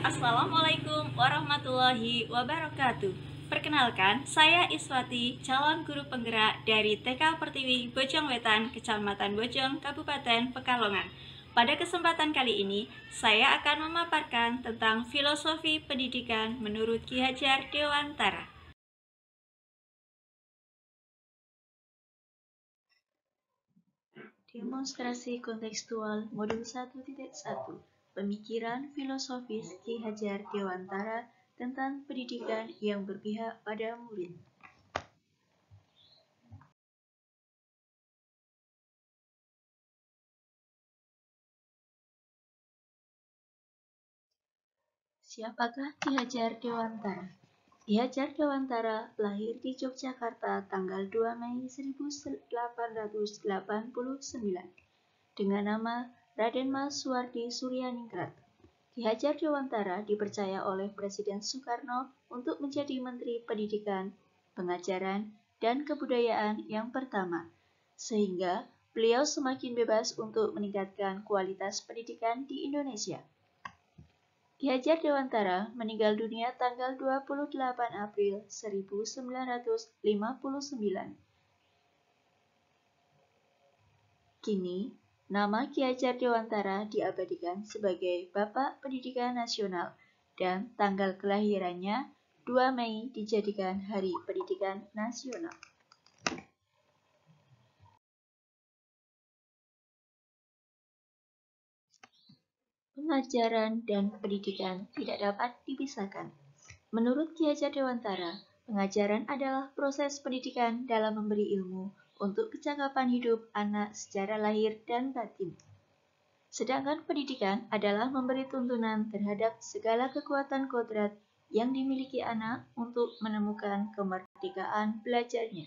Assalamualaikum warahmatullahi wabarakatuh. Perkenalkan, saya Iswati, calon guru penggerak dari TK Pertiwi Bojong Wetan, Kecamatan Bojong, Kabupaten Pekalongan. Pada kesempatan kali ini, saya akan memaparkan tentang filosofi pendidikan menurut Ki Hajar Dewantara. Demonstrasi kontekstual modul 1.1 Pemikiran filosofis Ki Hajar Dewantara tentang pendidikan yang berpihak pada murid. Siapakah Ki Hajar Dewantara? Ki Hajar Dewantara lahir di Yogyakarta tanggal 2 Mei 1889 dengan nama Raden Mas Suwardi Suryaningrat. Ki Hajar Dewantara dipercaya oleh Presiden Soekarno untuk menjadi Menteri Pendidikan, Pengajaran, dan Kebudayaan yang pertama, sehingga beliau semakin bebas untuk meningkatkan kualitas pendidikan di Indonesia. Ki Hajar Dewantara meninggal dunia tanggal 28 April 1959. Kini, nama Ki Hajar Dewantara diabadikan sebagai Bapak Pendidikan Nasional dan tanggal kelahirannya 2 Mei dijadikan Hari Pendidikan Nasional. Pengajaran dan pendidikan tidak dapat dipisahkan. Menurut Ki Hajar Dewantara, pengajaran adalah proses pendidikan dalam memberi ilmu untuk kecakapan hidup anak secara lahir dan batin. Sedangkan pendidikan adalah memberi tuntunan terhadap segala kekuatan kodrat yang dimiliki anak untuk menemukan kemerdekaan belajarnya.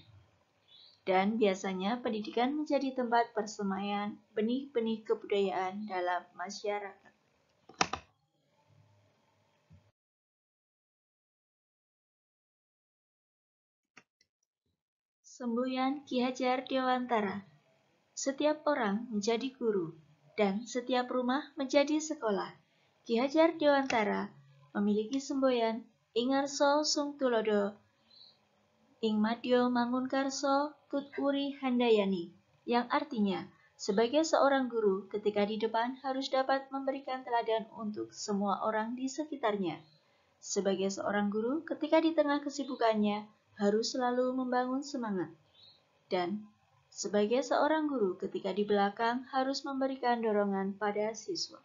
Dan biasanya pendidikan menjadi tempat persemaian benih-benih kebudayaan dalam masyarakat. Semboyan Ki Hajar Dewantara. Setiap orang menjadi guru, dan setiap rumah menjadi sekolah. Ki Hajar Dewantara memiliki semboyan Ingarso Sung Tulodo, Ing Madyo Mangunkarso Tut Uri Handayani, yang artinya, sebagai seorang guru ketika di depan harus dapat memberikan teladan untuk semua orang di sekitarnya. Sebagai seorang guru ketika di tengah kesibukannya harus selalu membangun semangat. Dan sebagai seorang guru ketika di belakang harus memberikan dorongan pada siswa.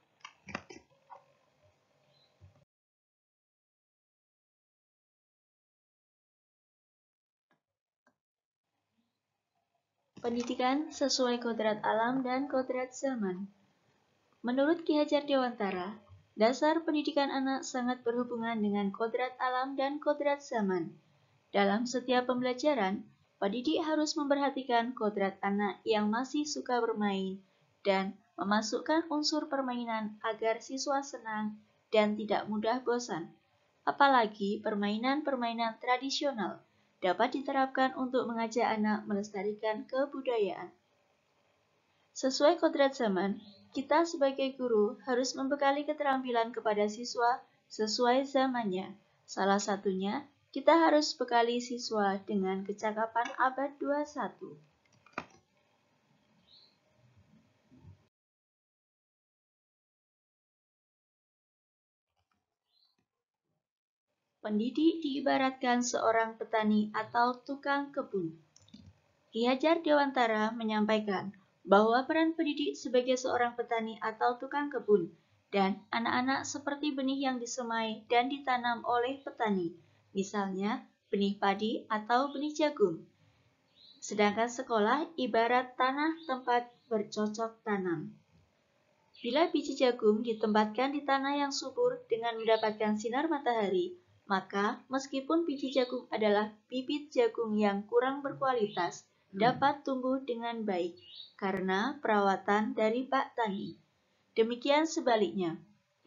Pendidikan sesuai kodrat alam dan kodrat zaman. Menurut Ki Hajar Dewantara, dasar pendidikan anak sangat berhubungan dengan kodrat alam dan kodrat zaman. Dalam setiap pembelajaran, pendidik harus memperhatikan kodrat anak yang masih suka bermain dan memasukkan unsur permainan agar siswa senang dan tidak mudah bosan. Apalagi permainan-permainan tradisional dapat diterapkan untuk mengajak anak melestarikan kebudayaan. Sesuai kodrat zaman, kita sebagai guru harus membekali keterampilan kepada siswa sesuai zamannya. Salah satunya, kita harus bekali siswa dengan kecakapan abad 21. Pendidik diibaratkan seorang petani atau tukang kebun. Ki Hajar Dewantara menyampaikan bahwa peran pendidik sebagai seorang petani atau tukang kebun dan anak-anak seperti benih yang disemai dan ditanam oleh petani, misalnya benih padi atau benih jagung. Sedangkan sekolah ibarat tanah tempat bercocok tanam. Bila biji jagung ditempatkan di tanah yang subur dengan mendapatkan sinar matahari, maka meskipun biji jagung adalah bibit jagung yang kurang berkualitas, dapat tumbuh dengan baik karena perawatan dari Pak Tani. Demikian sebaliknya,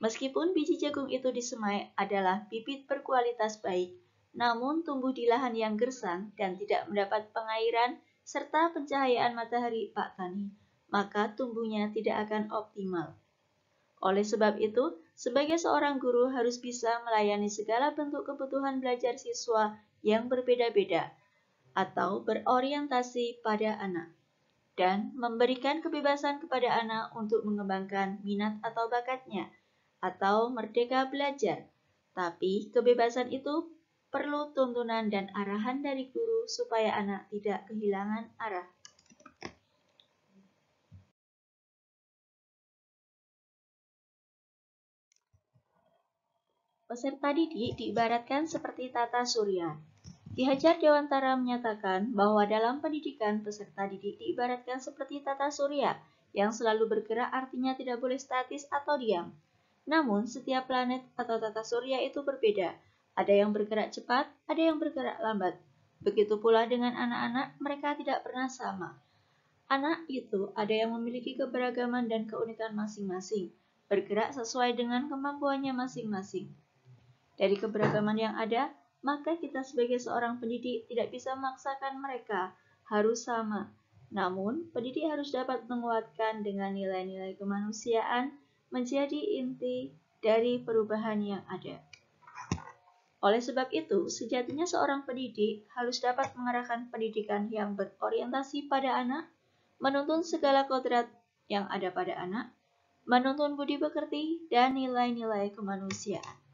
meskipun biji jagung itu disemai adalah bibit berkualitas baik, namun tumbuh di lahan yang gersang dan tidak mendapat pengairan serta pencahayaan matahari Pak Tani, maka tumbuhnya tidak akan optimal. Oleh sebab itu, sebagai seorang guru harus bisa melayani segala bentuk kebutuhan belajar siswa yang berbeda-beda atau berorientasi pada anak, dan memberikan kebebasan kepada anak untuk mengembangkan minat atau bakatnya, atau merdeka belajar. Tapi kebebasan itu perlu tuntunan dan arahan dari guru supaya anak tidak kehilangan arah. Peserta didik diibaratkan seperti tata surya. Ki Hajar Dewantara menyatakan bahwa dalam pendidikan peserta didik diibaratkan seperti tata surya yang selalu bergerak, artinya tidak boleh statis atau diam. Namun, setiap planet atau tata surya itu berbeda. Ada yang bergerak cepat, ada yang bergerak lambat. Begitu pula dengan anak-anak, mereka tidak pernah sama. Anak itu ada yang memiliki keberagaman dan keunikan masing-masing, bergerak sesuai dengan kemampuannya masing-masing. Dari keberagaman yang ada, maka kita sebagai seorang pendidik tidak bisa memaksakan mereka harus sama. Namun, pendidik harus dapat menguatkan dengan nilai-nilai kemanusiaan menjadi inti dari perubahan yang ada. Oleh sebab itu, sejatinya seorang pendidik harus dapat mengarahkan pendidikan yang berorientasi pada anak, menuntun segala kodrat yang ada pada anak, menuntun budi pekerti, dan nilai-nilai kemanusiaan.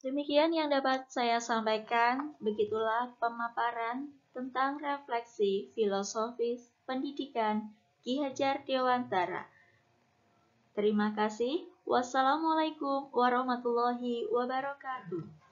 Demikian yang dapat saya sampaikan, begitulah pemaparan tentang refleksi filosofis pendidikan Ki Hajar Dewantara. Terima kasih. Wassalamualaikum warahmatullahi wabarakatuh.